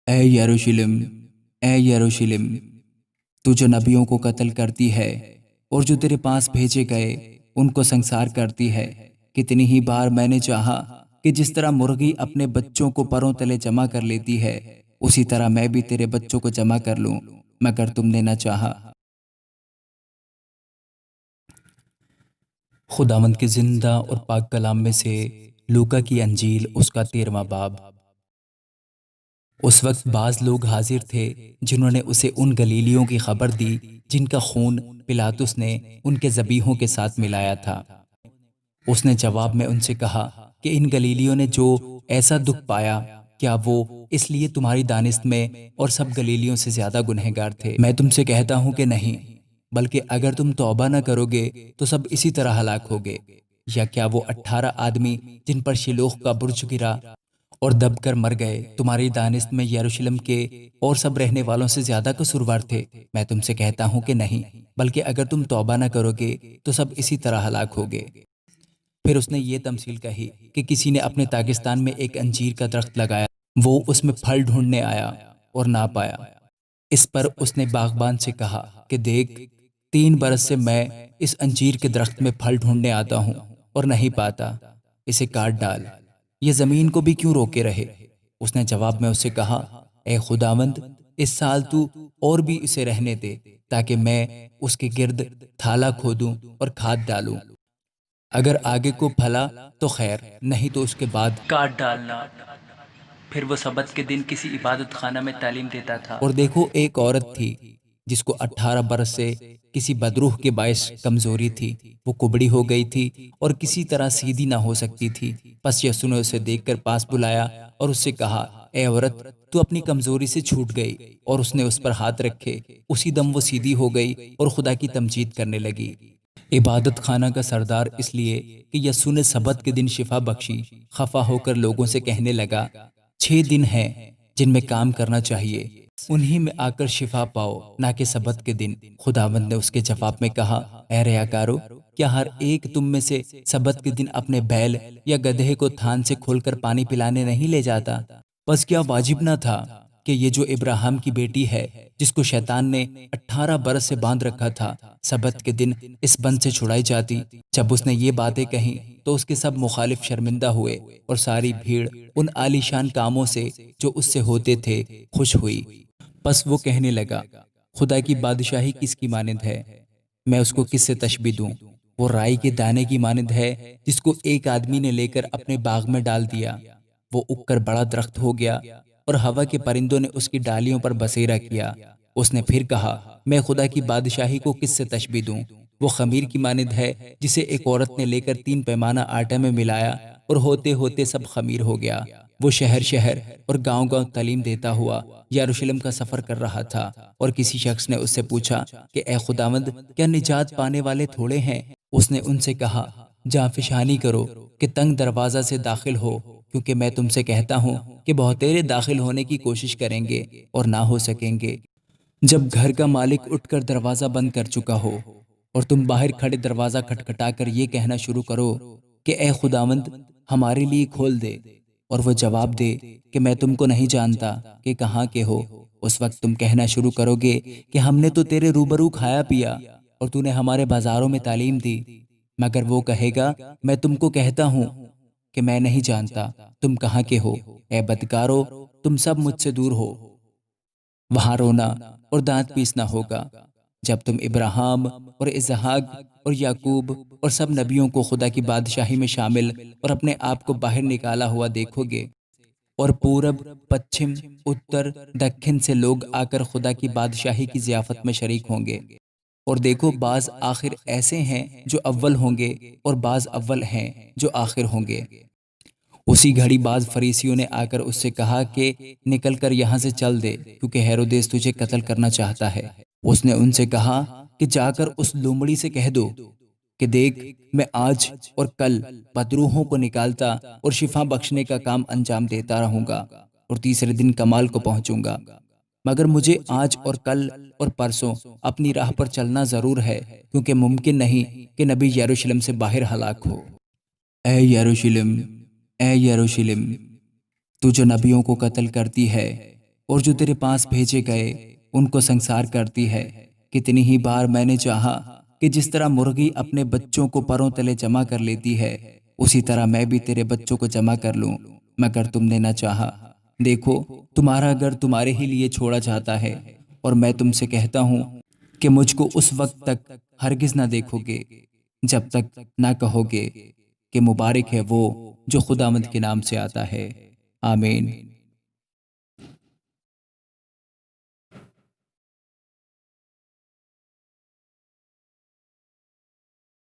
اے یروشلم، اے یروشلم، تو جو نبیوں کو قتل کرتی ہے اور جو تیرے پاس بھیجے گئے ان کو سنسار کرتی ہے، کتنی ہی بار میں نے چاہا کہ جس طرح مرغی اپنے بچوں کو پروں تلے جمع کر لیتی ہے، اسی طرح میں بھی تیرے بچوں کو جمع کر لوں، مگر تم نے نہ چاہا۔ خداوند کے زندہ اور پاک کلام میں سے لوکا کی انجیل، اس کا 13واں باب۔ اس وقت بعض لوگ حاضر تھے جنہوں نے اسے ان گلیلیوں کی خبر دی جن کا خون پلاطس نے ان کے ذبیحوں کے ساتھ ملایا تھا۔ اس نے جواب میں ان سے کہا کہ ان گلیلیوں نے جو ایسا دکھ پایا، کیا وہ اس لیے تمہاری دانست میں اور سب گلیلیوں سے زیادہ گنہگار تھے؟ میں تم سے کہتا ہوں کہ نہیں، بلکہ اگر تم توبہ نہ کرو گے تو سب اسی طرح ہلاک ہوگے۔ یا کیا وہ 18 آدمی جن پر شلوخ کا برج گرا اور دب کر مر گئے، تمہاری دانست میں یروشلم کے اور سب رہنے والوں سے زیادہ قصوروار تھے؟ میں تم سے کہتا ہوں کہ نہیں، بلکہ اگر تم توبہ نہ کرو گے تو سب اسی طرح ہلاک ہوگے۔ پھر اس نے یہ تمثیل کہی کہ کسی نے اپنے داغستان میں ایک انجیر کا درخت لگایا، وہ اس میں پھل ڈھونڈنے آیا اور نہ پایا۔ اس پر اس نے باغبان سے کہا کہ دیکھ، 3 برس سے میں اس انجیر کے درخت میں پھل ڈھونڈنے آتا ہوں اور نہیں پاتا، اسے کاٹ ڈال، یہ زمین کو بھی کیوں روکے رہے؟ اس نے جواب میں اس سے کہا، اے خداوند، اس سال تو اور بھی اسے رہنے دے تاکہ میں اس کے گرد تھالا کھودوں اور کھاد ڈالوں، اگر آگے کو پھلا تو خیر، نہیں تو اس کے بعد کاٹ ڈالنا۔ پھر وہ سبت کے دن کسی عبادت خانہ میں تعلیم دیتا تھا، اور دیکھو ایک عورت تھی جس کو 18 برس سے کسی بدروح کے باعث کمزوری تھی، وہ کبڑی ہو گئی تھی اور کسی طرح سیدھی نہ ہو سکتی تھی۔ پس یسوع نے اسے دیکھ کر پاس بلایا اور اس سے کہا، اے عورت، تو اپنی کمزوری سے چھوٹ گئی، اور اس نے اس پر ہاتھ رکھے، اسی دم وہ سیدھی ہو گئی اور خدا کی تمجید کرنے لگی۔ عبادت خانہ کا سردار اس لیے کہ یسوع نے سبت کے دن شفا بخشی، خفا ہو کر لوگوں سے کہنے لگا، 6 دن ہیں جن میں کام کرنا چاہیے، انہی میں آ کر شفا پاؤ، نہ کہ سبت کے دن۔ خداوند نے اس کے جواب میں کہا، اے ریاکارو، کیا ہر ایک تم میں سے سبت کے دن اپنے بیل یا گدھے کو تھان سے کھول کر پانی پلانے نہیں لے جاتا؟ بس کیا واجب نہ تھا کہ یہ جو ابراہیم کی بیٹی ہے، جس کو شیطان نے 18 برس سے باندھ رکھا تھا، سبت کے دن اس بند سے چھڑائی جاتی؟ جب اس نے یہ باتیں کہیں تو اس کے سب مخالف شرمندہ ہوئے، اور ساری بھیڑ ان عالیشان کاموں سے جو اس سے ہوتے تھے خوش ہوئی۔ پس وہ کہنے لگا، خدا کی بادشاہی کس کی مانند ہے؟ میں اس کو کس سے تشبیہ دوں؟ وہ رائی کے دانے کی مانند ہے جس کو ایک آدمی نے لے کر اپنے باغ میں ڈال دیا۔ وہ اگ کر بڑا درخت ہو گیا اور ہوا کے پرندوں نے اس کی ڈالیوں پر بسیرا کیا۔ اس نے پھر کہا، میں خدا کی بادشاہی کو کس سے تشبیہ دوں؟ وہ خمیر کی مانند ہے جسے ایک عورت نے لے کر 3 پیمانہ آٹے میں ملایا، اور ہوتے ہوتے سب خمیر ہو گیا۔ وہ شہر شہر اور گاؤں گاؤں تعلیم دیتا ہوا یروشلم کا سفر کر رہا تھا، اور کسی شخص نے اس سے پوچھا کہ اے خداوند، کیا نجات پانے والے تھوڑے ہیں؟ اس نے ان سے کہا، جاں فشانی کرو کہ تنگ دروازہ سے داخل ہو، کیونکہ میں تم سے کہتا ہوں کہ بہتیرے داخل ہونے کی کوشش کریں گے اور نہ ہو سکیں گے۔ جب گھر کا مالک اٹھ کر دروازہ بند کر چکا ہو اور تم باہر کھڑے دروازہ کھٹکھٹا کر یہ کہنا شروع کرو کہ اے خداوند، ہمارے لیے کھول دے، اور وہ جواب دے کہ میں تم کو نہیں جانتا کہ کہاں کے ہو، اس وقت تم کہنا شروع کرو گے کہ ہم نے تو تیرے روبرو کھایا پیا اور تو نے ہمارے بازاروں میں تعلیم دی۔ مگر وہ کہے گا، میں تم کو کہتا ہوں کہ میں نہیں جانتا تم کہاں کے ہو، اے بدکارو، تم سب مجھ سے دور ہو۔ وہاں رونا اور دانت پیسنا ہوگا جب تم ابراہیم اور اسحاق اور یعقوب اور سب نبیوں کو خدا کی بادشاہی میں شامل اور اپنے آپ کو باہر نکالا ہوا دیکھو گے، اور پورب، پچھم، اتر، دکھن سے لوگ آ کر خدا کی بادشاہی کی ضیافت میں شریک ہوں گے۔ اور دیکھو، بعض آخر ایسے ہیں جو اول ہوں گے، اور بعض اول ہیں جو آخر ہوں گے۔ اسی گھڑی بعض فریسیوں نے آ کر اس سے کہا کہ نکل کر یہاں سے چل دے، کیونکہ ہیرودیس تجھے قتل کرنا چاہتا ہے۔ اس نے ان سے کہا کہ جا کر اس لومڑی سے کہہ دو کہ دیکھ، میں آج اور کل بدروحوں کو نکالتا اور شفا بخشنے کا کام انجام دیتا رہوں گا، اور تیسرے دن کمال کو پہنچوں گا۔ مگر مجھے آج اور کل اور پرسوں اپنی راہ پر چلنا ضرور ہے، کیونکہ ممکن نہیں کہ نبی یروشلم سے باہر ہلاک ہو۔ اے یروشلم، اے یروشلم، تو جو نبیوں کو قتل کرتی ہے اور جو تیرے پاس بھیجے گئے ان کو سنسار کرتی ہے۔ کتنی ہی بار میں نے چاہا کہ جس طرح مرغی اپنے بچوں کو پروں تلے جمع کر لیتی ہے اسی طرح میں بھی تیرے بچوں کو جمع کر لوں، مگر تم نے نہ چاہا۔ دیکھو تمہارا گھر تمہارے ہی لیے چھوڑا جاتا ہے، اور میں تم سے کہتا ہوں کہ مجھ کو اس وقت تک ہرگز نہ دیکھو گے جب تک نہ کہو گے کہ مبارک ہے وہ جو خداوند کے نام سے آتا ہے۔ آمین۔